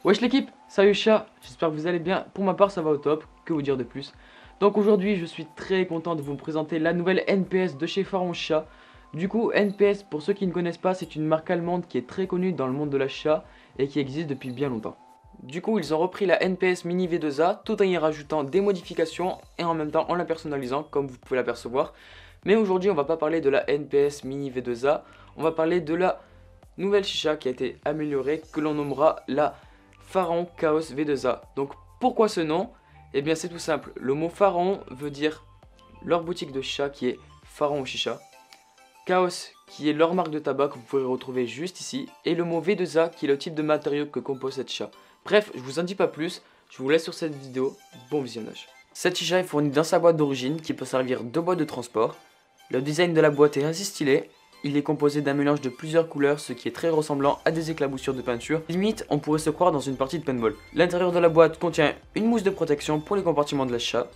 Wesh l'équipe, salut chat, j'espère que vous allez bien. Pour ma part ça va au top, que vous dire de plus. Donc aujourd'hui je suis très content de vous présenter la nouvelle NPS de chez Pharaon Chat. Du coup NPS, pour ceux qui ne connaissent pas, c'est une marque allemande qui est très connue dans le monde de l'achat et qui existe depuis bien longtemps. Du coup ils ont repris la NPS Mini V2A tout en y rajoutant des modifications et en même temps en la personnalisant comme vous pouvez l'apercevoir. Mais aujourd'hui on va pas parler de la NPS Mini V2A, on va parler de la nouvelle chicha qui a été améliorée que l'on nommera la Pharaon Chaos V2A. Donc pourquoi ce nom? Eh bien c'est tout simple, le mot Pharaon veut dire leur boutique de chicha qui est Pharaon Chicha. Chaos qui est leur marque de tabac que vous pourrez retrouver juste ici. Et le mot V2A qui est le type de matériau que compose cette chicha. Bref, je vous en dis pas plus, je vous laisse sur cette vidéo, bon visionnage. Cette chicha est fournie dans sa boîte d'origine qui peut servir de boîte de transport. Le design de la boîte est assez stylé. Il est composé d'un mélange de plusieurs couleurs, ce qui est très ressemblant à des éclaboussures de peinture. Limite, on pourrait se croire dans une partie de paintball. L'intérieur de la boîte contient une mousse de protection pour les compartiments de la chicha.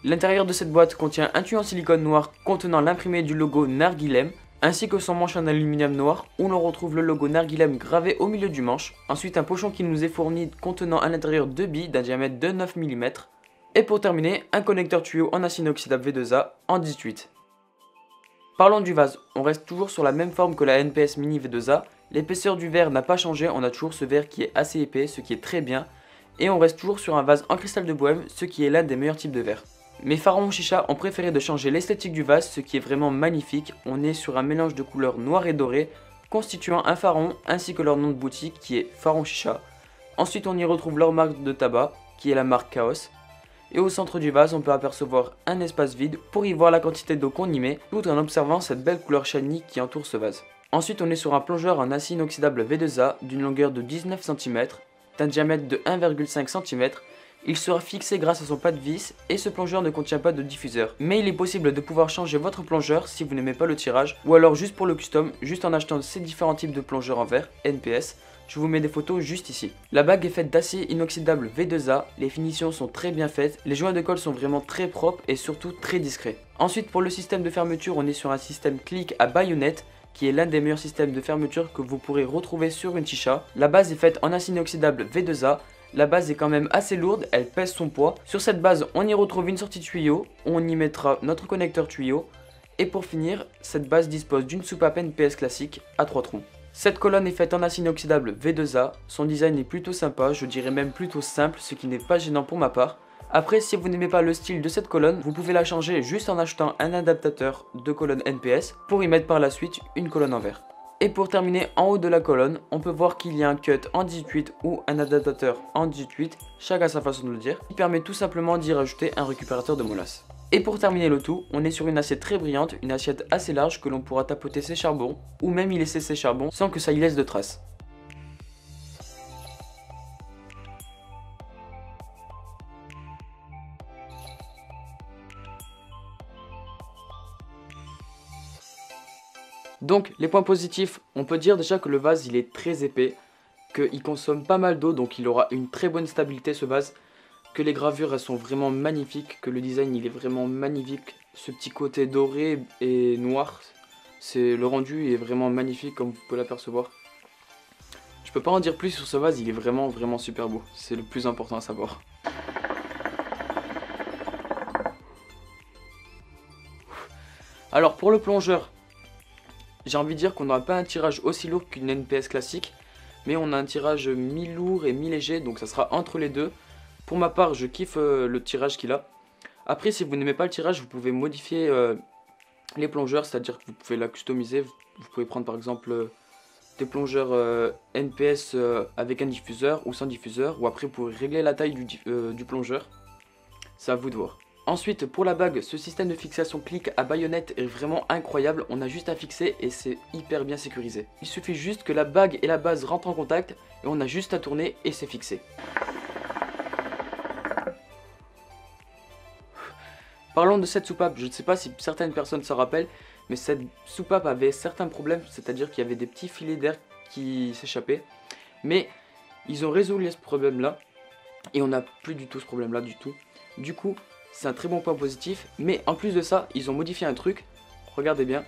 L'intérieur de cette boîte contient un tuyau en silicone noir contenant l'imprimé du logo Narguilem, ainsi que son manche en aluminium noir où l'on retrouve le logo Narguilem gravé au milieu du manche. Ensuite un pochon qui nous est fourni contenant à l'intérieur 2 billes d'un diamètre de 9 mm. Et pour terminer, un connecteur tuyau en acier inoxydable V2A en 18. Parlons du vase, on reste toujours sur la même forme que la NPS Mini V2A. L'épaisseur du verre n'a pas changé, on a toujours ce verre qui est assez épais, ce qui est très bien. Et on reste toujours sur un vase en cristal de bohème, ce qui est l'un des meilleurs types de verre. Mais Pharaon Chicha ont préféré de changer l'esthétique du vase, ce qui est vraiment magnifique. On est sur un mélange de couleurs noires et dorées, constituant un pharaon ainsi que leur nom de boutique qui est Pharaon Chicha. Ensuite on y retrouve leur marque de tabac, qui est la marque Chaos. Et au centre du vase, on peut apercevoir un espace vide pour y voir la quantité d'eau qu'on y met, tout en observant cette belle couleur shiny qui entoure ce vase. Ensuite, on est sur un plongeur en acier inoxydable V2A d'une longueur de 19 cm, d'un diamètre de 1,5 cm. Il sera fixé grâce à son pas de vis et ce plongeur ne contient pas de diffuseur. Mais il est possible de pouvoir changer votre plongeur si vous n'aimez pas le tirage, ou alors juste pour le custom, juste en achetant ces différents types de plongeurs en verre, NPS. Je vous mets des photos juste ici. La bague est faite d'acier inoxydable V2A, les finitions sont très bien faites, les joints de colle sont vraiment très propres et surtout très discrets. Ensuite pour le système de fermeture, on est sur un système clic à baïonnette qui est l'un des meilleurs systèmes de fermeture que vous pourrez retrouver sur une chicha. La base est faite en acier inoxydable V2A, la base est quand même assez lourde, elle pèse son poids. Sur cette base, on y retrouve une sortie tuyau, on y mettra notre connecteur tuyau. Et pour finir, cette base dispose d'une soupape NPS classique à 3 trous. Cette colonne est faite en acier inoxydable V2A, son design est plutôt sympa, je dirais même plutôt simple, ce qui n'est pas gênant pour ma part. Après, si vous n'aimez pas le style de cette colonne, vous pouvez la changer juste en achetant un adaptateur de colonne NPS pour y mettre par la suite une colonne en verre. Et pour terminer, en haut de la colonne, on peut voir qu'il y a un cut en 18 ou un adaptateur en 18, chacun sa façon de le dire, qui permet tout simplement d'y rajouter un récupérateur de molasse. Et pour terminer le tout, on est sur une assiette très brillante, une assiette assez large que l'on pourra tapoter ses charbons, ou même y laisser ses charbons sans que ça y laisse de traces. Donc les points positifs, on peut dire déjà que le vase il est très épais, qu'il consomme pas mal d'eau donc il aura une très bonne stabilité ce vase, que les gravures elles sont vraiment magnifiques, que le design il est vraiment magnifique, ce petit côté doré et noir, le rendu est vraiment magnifique comme vous pouvez l'apercevoir. Je peux pas en dire plus sur ce vase, il est vraiment super beau, c'est le plus important à savoir. Alors pour le plongeur, j'ai envie de dire qu'on n'aura pas un tirage aussi lourd qu'une NPS classique, mais on a un tirage mi-lourd et mi-léger, donc ça sera entre les deux. Pour ma part, je kiffe le tirage qu'il a. Après, si vous n'aimez pas le tirage, vous pouvez modifier les plongeurs, c'est-à-dire que vous pouvez la customiser. Vous pouvez prendre par exemple des plongeurs NPS avec un diffuseur ou sans diffuseur, ou après vous pouvez régler la taille du plongeur. C'est à vous de voir. Ensuite, pour la bague, ce système de fixation clic à baïonnette est vraiment incroyable. On a juste à fixer et c'est hyper bien sécurisé. Il suffit juste que la bague et la base rentrent en contact et on a juste à tourner et c'est fixé. Parlons de cette soupape, je ne sais pas si certaines personnes s'en rappellent, mais cette soupape avait certains problèmes, c'est-à-dire qu'il y avait des petits filets d'air qui s'échappaient. Mais ils ont résolu ce problème-là et on n'a plus du tout ce problème-là du tout. Du coup, c'est un très bon point positif, mais en plus de ça, ils ont modifié un truc. regardez bien.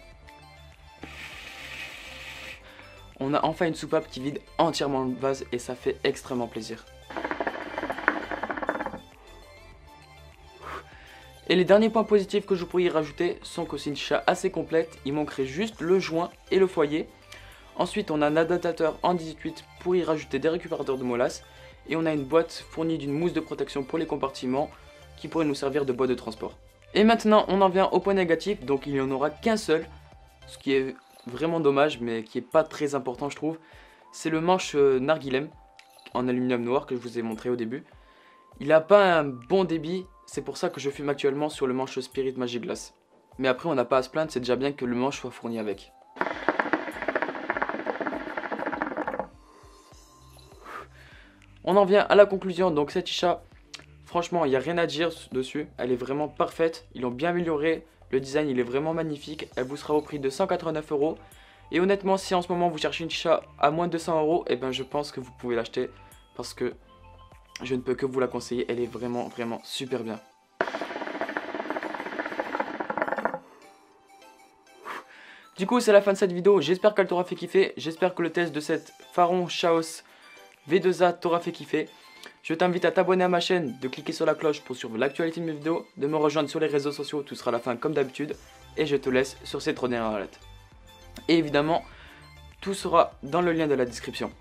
On a enfin une soupape qui vide entièrement le vase et ça fait extrêmement plaisir. Et les derniers points positifs que je pourrais y rajouter sont que c'est une chicha assez complète, il manquerait juste le joint et le foyer. Ensuite on a un adaptateur en 18 pour y rajouter des récupérateurs de molasses. Et on a une boîte fournie d'une mousse de protection pour les compartiments qui pourrait nous servir de boîte de transport. Et maintenant on en vient au point négatif, donc il n'y en aura qu'un seul, ce qui est vraiment dommage mais qui n'est pas très important je trouve. C'est le manche narguilem en aluminium noir que je vous ai montré au début. Il n'a pas un bon débit, c'est pour ça que je fume actuellement sur le manche Spirit Magic Glass. Mais après on n'a pas à se plaindre, c'est déjà bien que le manche soit fourni avec. On en vient à la conclusion, donc cette chicha, franchement il n'y a rien à dire dessus, elle est vraiment parfaite, ils l'ont bien améliorée, le design il est vraiment magnifique, elle vous sera au prix de 189 €. Et honnêtement si en ce moment vous cherchez une chicha à moins de 200 €, et ben je pense que vous pouvez l'acheter parce que je ne peux que vous la conseiller, elle est vraiment super bien. Du coup c'est la fin de cette vidéo, j'espère qu'elle t'aura fait kiffer, j'espère que le test de cette Pharon Chaos V2A t'aura fait kiffer. Je t'invite à t'abonner à ma chaîne, de cliquer sur la cloche pour suivre l'actualité de mes vidéos, de me rejoindre sur les réseaux sociaux, tout sera à la fin comme d'habitude. Et je te laisse sur cette dernière alerte. Et évidemment, tout sera dans le lien de la description.